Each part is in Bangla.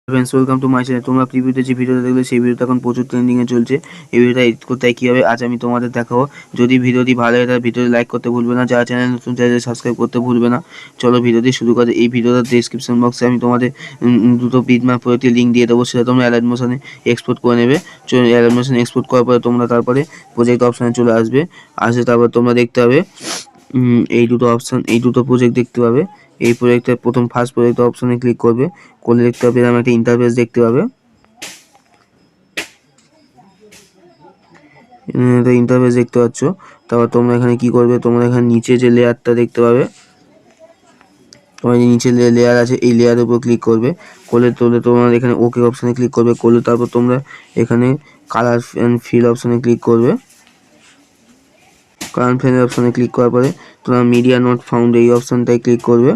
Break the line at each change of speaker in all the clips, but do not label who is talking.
Friends welcome to my channel. তোমরা প্রিভিউতে যে ভিডিওটা দেখলে সেই ভিডিওটা এখন প্রচুর ট্রেন্ডিংয়ে চলছে। এই ভিডিওটা এডিট করতে হয় কীভাবে আজ আমি তোমাদের দেখাবো। যদি ভিডিওটি ভালো হয় তাহলে ভিডিওটি লাইক করতে ভুলবে না, যারা চ্যানেল নতুন চ্যানেল সাবস্ক্রাইব করতে ভুলবে না। চলো ভিডিওটি শুরু করে। এই ভিডিওটার ডেসক্রিপশন বক্সে আমি তোমাদের দুটো বিটম্যাপ প্রজেক্টের লিঙ্ক দিয়ে দেবো, সেটা তোমরা অ্যালাইট মোশনে এক্সপোর্ট করে নেবে। অ্যালাইট মোশন এক্সপোর্ট করার পরে তোমরা তারপরে প্রজেক্ট অপশানে চলে আসবে। তারপর তোমরা দেখতে পাবে এই দুটো অপশান, এই দুটো প্রজেক্ট দেখতে পাবে। এই প্রজেক্টের প্রথম ফার্স্ট প্রজেক্ট অপশানে ক্লিক করবে, করলে দেখতে পাবে এরকম একটা ইন্টারফেস দেখতে পাবে। ইন্টারফেস দেখতে পাচ্ছ। তারপর তোমরা এখানে কি করবে, তোমরা এখানে নিচে যে লেয়ারটা দেখতে পাবে, তোমার যে নিচে লেয়ার আছে এই লেয়ারের উপর ক্লিক করবে। করলে তোমরা এখানে ওকে অপশানে ক্লিক করবে। করলে তারপর তোমরা এখানে কালার অ্যান্ড ফিল অপশানে ক্লিক করবে। কালার ফিল অপশানে ক্লিক করার পরে তোমরা মিডিয়া নট ফাউন্ড এই অপশানটায় ক্লিক করবে।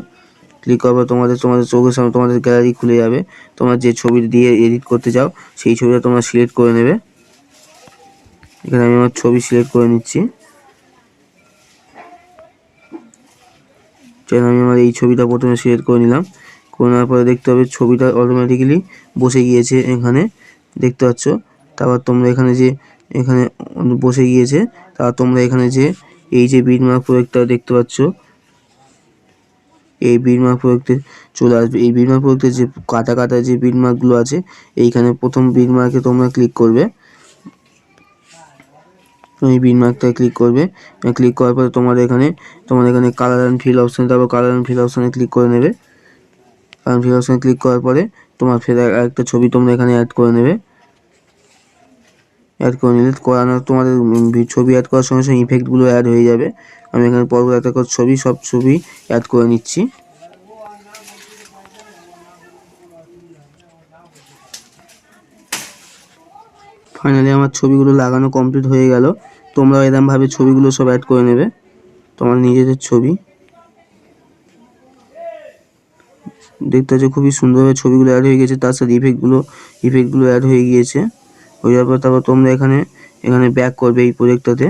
ক্লিক করার পর তোমাদের চোখের সামনে তোমাদের গ্যালারি খুলে যাবে। তোমরা যে ছবি দিয়ে এডিট করতে চাও সেই ছবিটা তোমরা সিলেক্ট করে নেবে। এখানে আমি আমার ছবি সিলেক্ট করে নিচ্ছি। আমি আমার এই ছবিটা প্রথমে সিলেক্ট করে নিলাম। করে নেওয়ার পরে দেখতে হবে ছবিটা অটোমেটিক্যালি বসে গিয়েছে, এখানে দেখতে পাচ্ছ। তারপর তোমরা এখানে বসে গিয়েছে। তারপর তোমরা এখানে এই যে বিটম্যাপ প্রজেক্টটা দেখতে পাচ্ছ, এই বিটম্যাপ প্রজেক্টে চলে আসবে। এই বিটম্যাপ প্রজেক্টে যে কাটা যে বিটম্যাপগুলো আছে, এইখানে প্রথম বিটম্যাপে তোমরা ক্লিক করবে। এই বিটম্যাপটায় ক্লিক করবে। ক্লিক করার পরে তোমাদের এখানে কালার অ্যান্ড ফিল অপশানে, তারপর কালার অ্যান্ড ফিল অপশানে ক্লিক করে নেবে। কালার ফিল অপশানে ক্লিক করার পরে তোমার ফের একটা ছবি তোমরা এখানে অ্যাড করে নেবে। অ্যাড করে নিলে তোমাদের ছবি অ্যাড করার সঙ্গে সঙ্গে ইফেক্টগুলো অ্যাড হয়ে যাবে। আমি এখানে পরপর একটা করে সব ছবি অ্যাড করে নিচ্ছি। ফাইনালি আমার ছবিগুলো লাগানো কমপ্লিট হয়ে গেল। তোমরা এরকমভাবে ছবিগুলো সব অ্যাড করে নেবে, তোমার নিজেদের ছবি। দেখতে পাচ্ছ খুবই সুন্দরভাবে ছবিগুলো অ্যাড হয়ে গেছে, তার সাথে ইফেক্টগুলো অ্যাড হয়ে গিয়েছে। হয়ে যাওয়ার পর তারপর তোমরা এখানে ব্যাক করবে এই প্রজেক্টটাতে।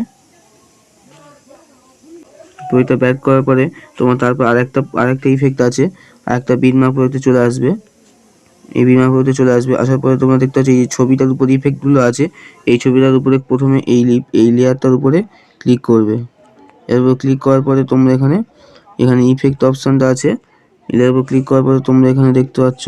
প্রজেক্টটা ব্যাক করার পরে তোমার তারপর আরেকটা ইফেক্ট আছে, আরেকটা বিটম্যাপ প্রজেক্টে চলে আসবে। এই বিটম্যাপ প্রজেক্টে চলে আসবে। আসার পরে তোমরা দেখতে পাচ্ছ এই ছবিটার উপরে ইফেক্টগুলো আছে। এই ছবিটার উপরে প্রথমে এই লেয়ারটার উপরে ক্লিক করবে। এরপর ক্লিক করার পরে তোমরা এখানে ইফেক্ট অপশানটা আছে, এর উপর ক্লিক করার পরে তোমরা এখানে দেখতে পাচ্ছ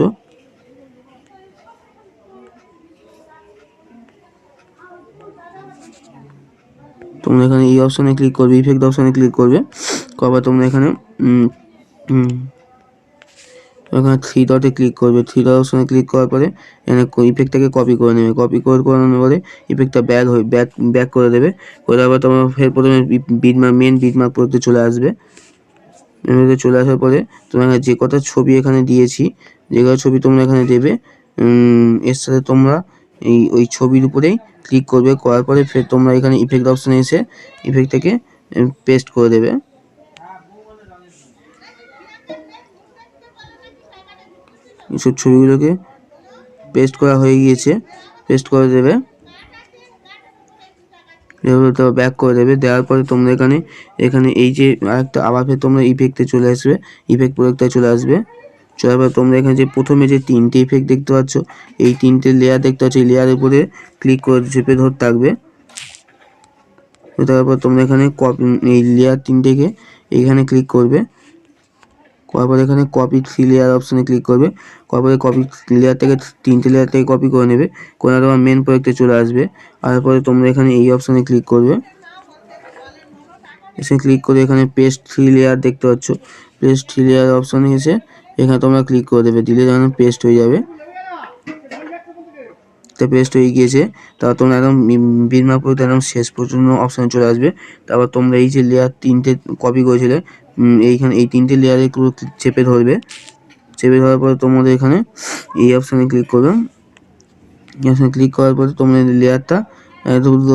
তোমরা এখানে এই অপশানে ক্লিক করবে, ইফেক্ট অপশানে ক্লিক করবে। করার তোমরা এখানে থ্রি ডটে ক্লিক করবে। থ্রি ডট অপশানে ক্লিক করার পরে এখানে ইফেক্টটাকে কপি করে নেবে। কপি করানোর পরে ইফেক্টটা ব্যাক করে দেবে। করে দেওয়ার পর তোমরা ফের প্রথমে মেন বিটম্যাপ করতে চলে আসবে। চলে আসার পরে তোমরা যে কটা ছবি এখানে দিয়েছি, যে কটা ছবি তোমরা এখানে দেবে, এর সাথে তোমরা ওই ছবির উপরেই ক্লিক করবে। করার পরে ফের তোমরা এখানে ইফেক্ট অপশানে এসে ইফেক্টটাকে পেস্ট করে দেবে। এইসব ছবিগুলোকে পেস্ট করা হয়ে গিয়েছে, পেস্ট করে দেবে। ব্যাক করে দেবে। দেওয়ার পরে তোমরা এখানে এই যে আরেকটা আবার ফের তোমরা ইফেক্টে চলে আসবে, ইফেক্ট প্রজেক্টটায় চলে আসবে। চলার পর তোমরা এখানে প্রথমে যে তিনটে ইফেক্ট দেখতে পাচ্ছ, এই তিনটে লেয়ার দেখতে পাচ্ছ, এই লেয়ারের উপরে ক্লিক করে চেপে ধরে থাকবে। তারপর তোমরা এখানে এই লেয়ার তিনটেকে এইখানে ক্লিক করবে। করার পর এখানে কপি থ্রি লেয়ার অপশানে ক্লিক করবে। করার পরে কপি লেয়ার থেকে তিনটে লেয়ার থেকে কপি করে নেবে। করে তোমার মেন প্রজেক্টে চলে আসবে। আর পরে তোমরা এখানে এই অপশানে ক্লিক করবে। এসে ক্লিক করে এখানে পেস্ট থ্রি লেয়ার দেখতে পাচ্ছ, পেস্ট থ্রি লেয়ার অপশানে এসে এখানে তোমরা ক্লিক করে দেবে। দিলে যেন পেস্ট হয়ে যাবে। তো পেস্ট হয়ে গিয়েছে। তারপর তোমরা একদম বিটম্যাপ প্রজেক্ট একদম শেষ পর্যন্ত অপশানে চলে আসবে। তারপর তোমরা এই যে লেয়ার তিনটে কপি করেছিলে, এই তিনটে লেয়ারে একটু চেপে ধরবে। চেপে ধরার পরে তোমাদের এখানে এই অপশানে ক্লিক করবে। এই অপশানে ক্লিক করার পরে তোমরা লেয়ারটা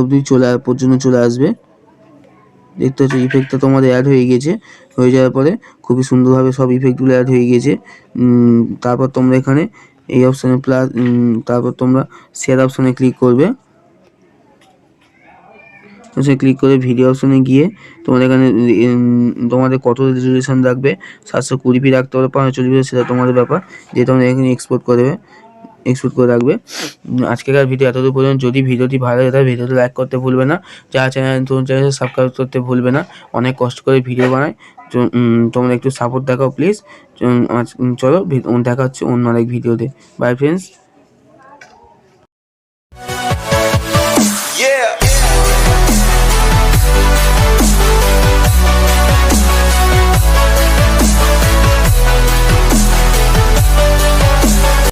অবধি পর্যন্ত চলে আসবে। দেখতে হচ্ছে ইফেক্টটা তোমাদের অ্যাড হয়ে গিয়েছে। হয়ে যাওয়ার পরে খুবই সুন্দরভাবে সব ইফেক্টগুলো অ্যাড হয়ে গিয়েছে। তারপর তোমরা এখানে এই অপশানে তারপর তোমরা শেয়ার অপশানে ক্লিক করবে। ক্লিক করে ভিডিও অপশানে গিয়ে তোমাদের এখানে তোমাদের কত রেজুলেশন রাখবে, 720p রাখতে পারো, 540p, সেটা তোমাদের ব্যাপার, যে তোমরা এখানে এক্সপোর্ট করে দেবে। এক্সপোর্ট করে রাখবে। আজকেকার ভিডিও এতদূর পর্যন্ত। যদি ভিডিওটি ভালো লাগে তাহলে ভিডিওটি লাইক করতে ভুলবে না, যারা চ্যানেল সাবস্ক্রাইব করতে ভুলবে না। অনেক কষ্ট করে ভিডিও বানাই, তোমরা একটু সাপোর্ট দেখাও প্লিজ। চলো দেখা হচ্ছে অন্য আরেক ভিডিওতে। By friends.